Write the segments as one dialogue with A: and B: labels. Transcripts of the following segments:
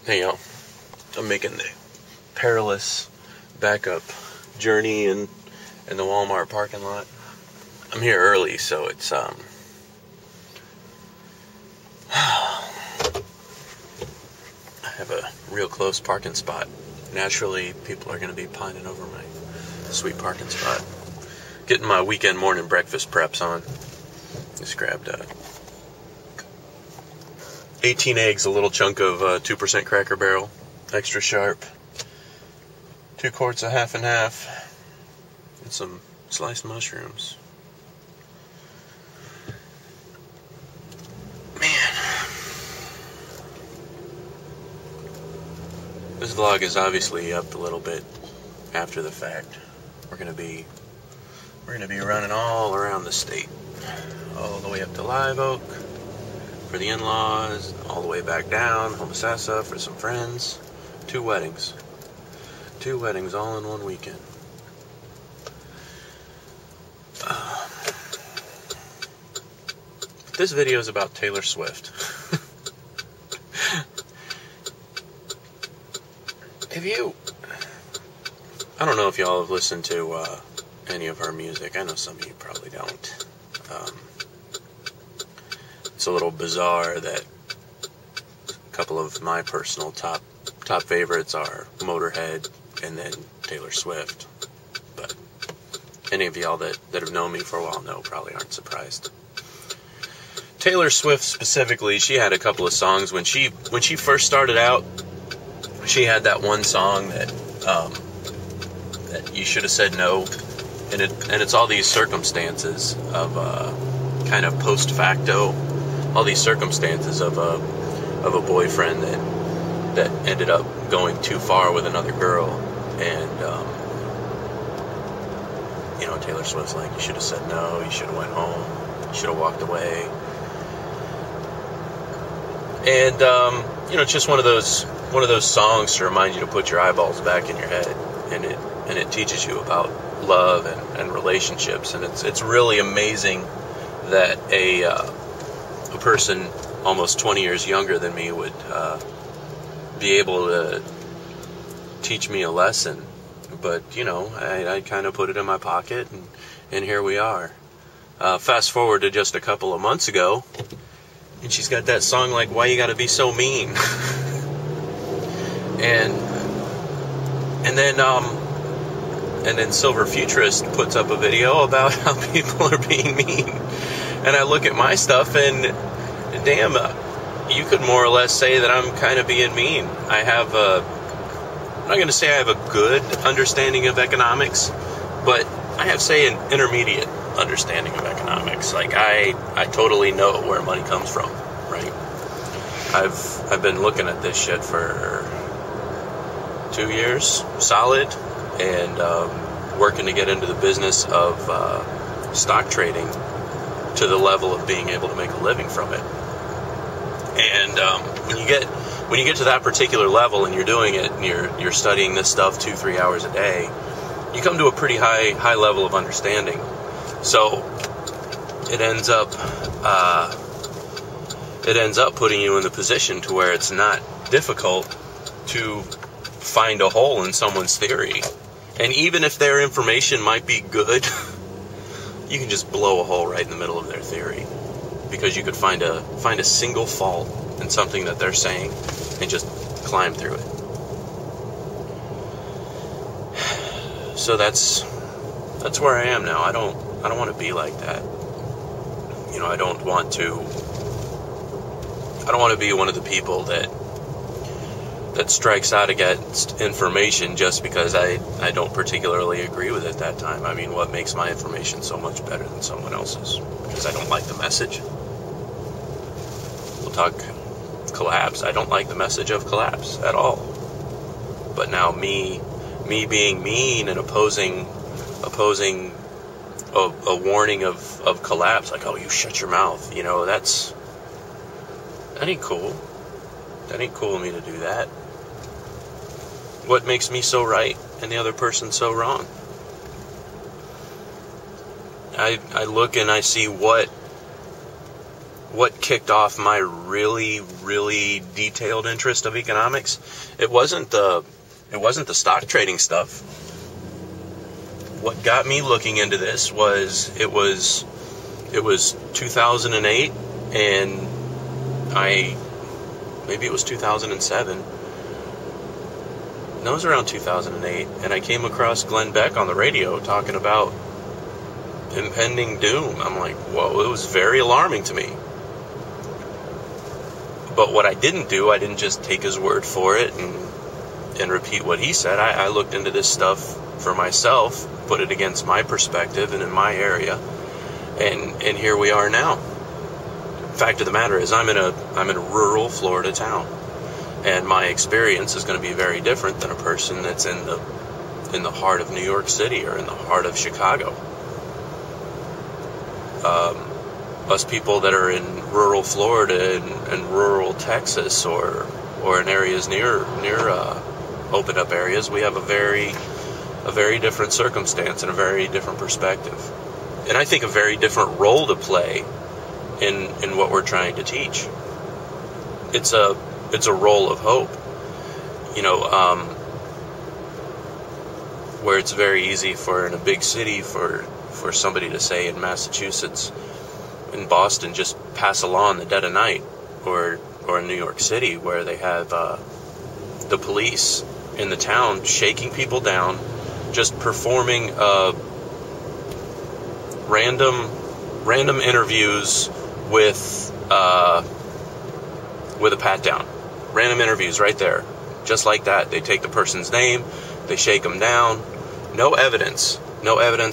A: Hey y'all, I'm making the perilous backup journey in the Walmart parking lot. I'm here early, so it's I have a real close parking spot. Naturally, people are going to be pining over my sweet parking spot. Getting my weekend morning breakfast preps on. Just grabbed 18 eggs, a little chunk of 2% Cracker Barrel, extra sharp, 2 quarts of half and half, and some sliced mushrooms. Man, this vlog is obviously up a little bit after the fact. We're gonna be running all around the state, all the way up to Live Oak for the in-laws, all the way back down, Homosassa for some friends. 2 weddings all in one weekend. This video is about Taylor Swift. I don't know if y'all have listened to any of her music. I know some of you probably don't. It's a little bizarre that a couple of my personal top favorites are Motorhead and then Taylor Swift. But any of y'all that have known me for a while know probably aren't surprised. Taylor Swift specifically, she had a couple of songs when she first started out. She had that one song that You Should Have Said No, and it's all these circumstances of kind of post facto, all these circumstances of a boyfriend that ended up going too far with another girl, and Taylor Swift's like, you should have said no, you should have went home, you should have walked away. And it's just one of those songs to remind you to put your eyeballs back in your head, and it teaches you about love and relationships, and it's really amazing that a person almost 20 years younger than me would be able to teach me a lesson. But I kind of put it in my pocket, and here we are. Fast forward to just a couple of months ago, and she's got that song like, Why You Gotta Be So Mean? and then Silver Futurist puts up a video about how people are being mean. And I look at my stuff and damn, you could more or less say that I'm kind of being mean. I'm not going to say I have a good understanding of economics, but I have, say, an intermediate understanding of economics. Like, I totally know where money comes from, right? I've been looking at this shit for 2 years, solid, and working to get into the business of stock trading to the level of being able to make a living from it. And when you get to that particular level and you're doing it and you're studying this stuff 2-3 hours a day, you come to a pretty high level of understanding. So it ends up putting you in the position to where it's not difficult to find a hole in someone's theory. And even if their information might be good, you can just blow a hole right in the middle of their theory, because you could find a single fault in something that they're saying and just climb through it. So that's where I am now. I don't want to be like that. I don't want to be one of the people that strikes out against information just because I don't particularly agree with it that time. I mean, what makes my information so much better than someone else's? Because I don't like the message. We'll talk collapse. I don't like the message of collapse at all. But now me being mean and opposing a warning of collapse, like, oh, you shut your mouth, that ain't cool. That ain't cool of me to do that. What makes me so right and the other person so wrong? I look and I see what what kicked off my really, really detailed interest of economics, it wasn't the stock trading stuff. What got me looking into this was it was 2008, and maybe it was 2007. No, it was around 2008, and I came across Glenn Beck on the radio talking about impending doom. I'm like, whoa, it was very alarming to me. But what I didn't do, I didn't just take his word for it and repeat what he said. I looked into this stuff for myself, put it against my perspective and in my area, and here we are now. Fact of the matter is, I'm in a rural Florida town, and my experience is going to be very different than a person that's in the heart of New York City or in the heart of Chicago. Us people that are in rural Florida and rural Texas or in areas near opened up areas, we have a very different circumstance and a very different perspective, and I think a very different role to play in what we're trying to teach. It's a role of hope, where it's very easy for in a big city for somebody to say in Massachusetts, in Boston, just pass a law in the dead of night, or in New York City where they have the police in the town shaking people down, just performing random interviews with a pat down. Random interviews right there. Just like that. They take the person's name, they shake them down. No evidence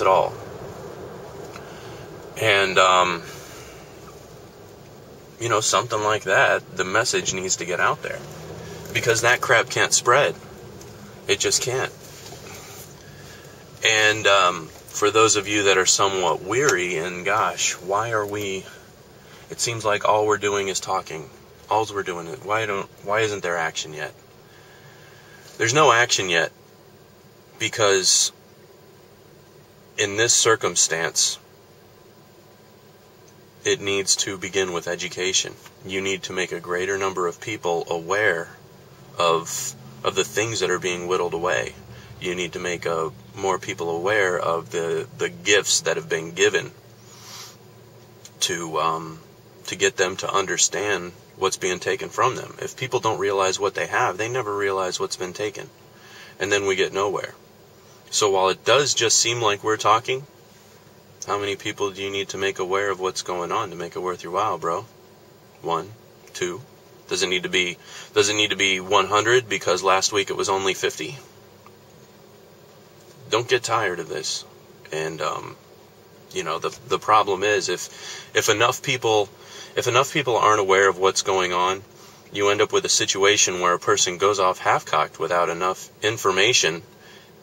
A: at all. And, something like that, the message needs to get out there. Because that crap can't spread. It just can't. And for those of you that are somewhat weary, and gosh, it seems like all we're doing is talking. All we're doing is, why isn't there action yet? There's no action yet because in this circumstance, it needs to begin with education. You need to make a greater number of people aware of the things that are being whittled away. You need to make more people aware of the gifts that have been given to get them to understand what's being taken from them. If people don't realize what they have, they never realize what's been taken. And then we get nowhere. So while it does just seem like we're talking, how many people do you need to make aware of what's going on to make it worth your while, bro? 1, 2. Does it need to be 100 because last week it was only 50? Don't get tired of this. And the problem is if enough people aren't aware of what's going on, you end up with a situation where a person goes off half-cocked without enough information,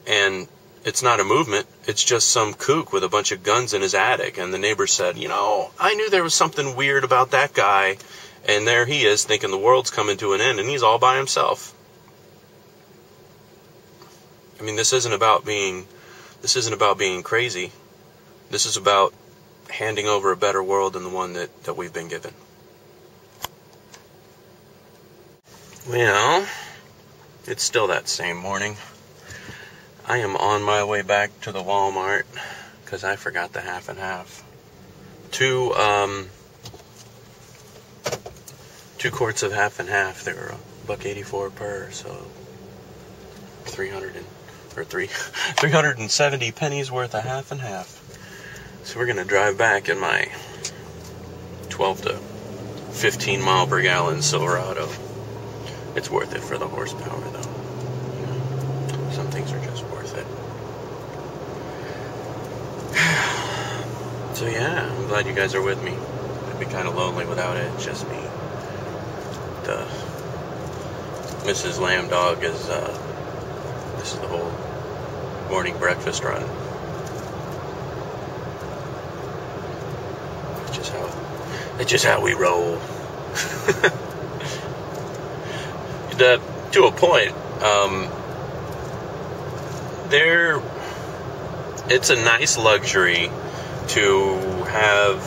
A: and it's not a movement, it's just some kook with a bunch of guns in his attic, and the neighbor said, I knew there was something weird about that guy, and there he is thinking the world's coming to an end, and he's all by himself. I mean, this isn't about being crazy. This is about handing over a better world than the one that we've been given. Well, it's still that same morning. I am on my way back to the Walmart because I forgot the half and half. 2 quarts of half and half. They were $1.84 per, so 370 pennies worth of half and half. So we're gonna drive back in my 12 to 15 mile per gallon Silverado. It's worth it for the horsepower, though. Some things are just worth it. So yeah, I'm glad you guys are with me. I'd be kind of lonely without it. It's just me. The Mrs. Lamb Dog is this is the whole morning breakfast run. It's just how we roll. To a point, it's a nice luxury to have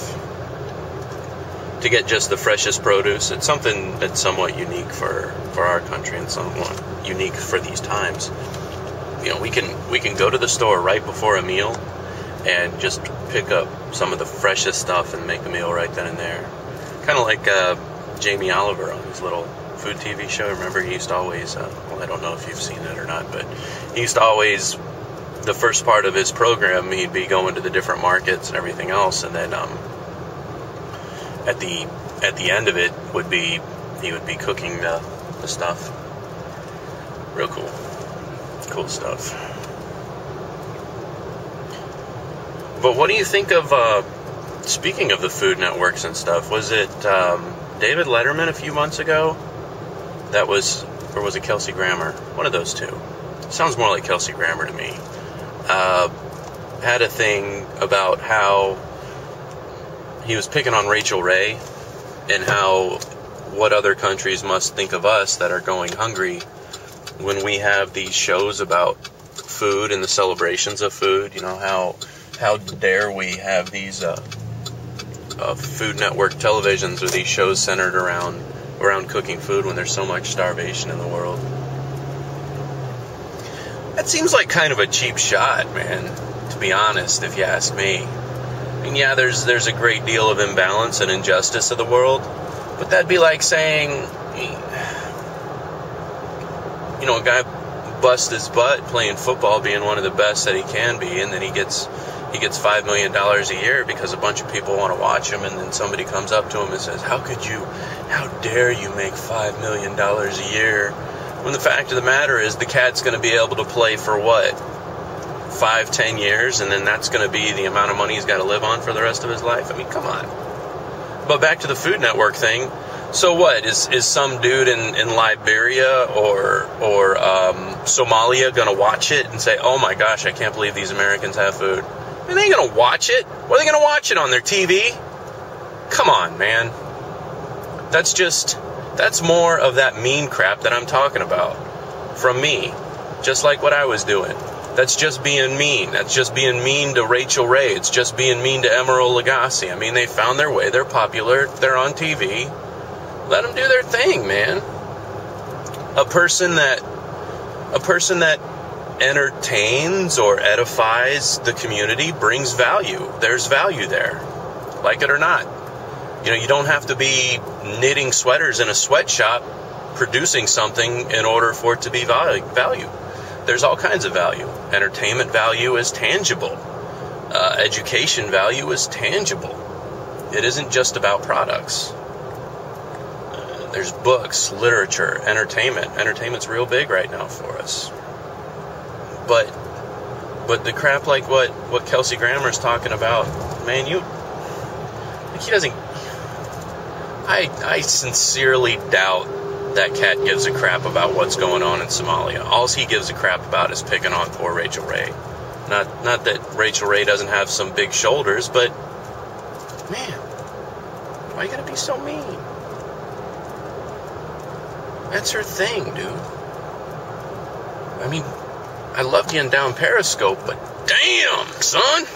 A: to get just the freshest produce. It's something that's somewhat unique for our country and somewhat unique for these times. You know, we can go to the store right before a meal and just pick up some of the freshest stuff and make a meal right then and there. Kind of like Jamie Oliver on his little food TV show. Remember, he used to always, well, I don't know if you've seen it or not, but he used to always, the first part of his program, he'd be going to the different markets and everything else, and then at the end of it he would be cooking the stuff. Real cool stuff. But what do you think of, speaking of the food networks and stuff, was it David Letterman a few months ago? Or was it Kelsey Grammer? One of those two. Sounds more like Kelsey Grammer to me. Had a thing about how he was picking on Rachel Ray and how what other countries must think of us that are going hungry when we have these shows about food and the celebrations of food. You know, how dare we have these Food Network televisions or these shows centered around cooking food when there's so much starvation in the world. That seems like kind of a cheap shot, man, to be honest, if you ask me. I mean, yeah, there's a great deal of imbalance and injustice of the world, but that'd be like saying, you know, a guy busts his butt playing football, being one of the best that he can be, and then he gets $5 million a year because a bunch of people want to watch him, and then somebody comes up to him and says, how dare you make $5 million a year? When the fact of the matter is the cat's going to be able to play for what? 5-10 years, and then that's going to be the amount of money he's got to live on for the rest of his life? I mean, come on. But back to the Food Network thing. So what? Is some dude in Liberia or Somalia going to watch it and say, oh my gosh, I can't believe these Americans have food? I mean, they ain't going to watch it. What are they going to watch it on their TV? Come on, man. That's more of that mean crap that I'm talking about from me. Just like what I was doing. That's just being mean. That's just being mean to Rachel Ray. It's just being mean to Emeril Lagasse. I mean, they found their way. They're popular. They're on TV. Let them do their thing, man. A person that entertains or edifies the community brings value. There's value there. Like it or not. You know, you don't have to be knitting sweaters in a sweatshop producing something in order for it to be value. There's all kinds of value. Entertainment value is tangible. Education value is tangible. It isn't just about products. There's books, literature, entertainment. Entertainment's real big right now for us. But the crap like what Kelsey Grammer's talking about, man, he doesn't. I sincerely doubt that cat gives a crap about what's going on in Somalia. All he gives a crap about is picking on poor Rachel Ray. Not that Rachel Ray doesn't have some big shoulders, but man, why you gotta be so mean? That's her thing, dude. I mean, I love getting down Periscope, but damn, son.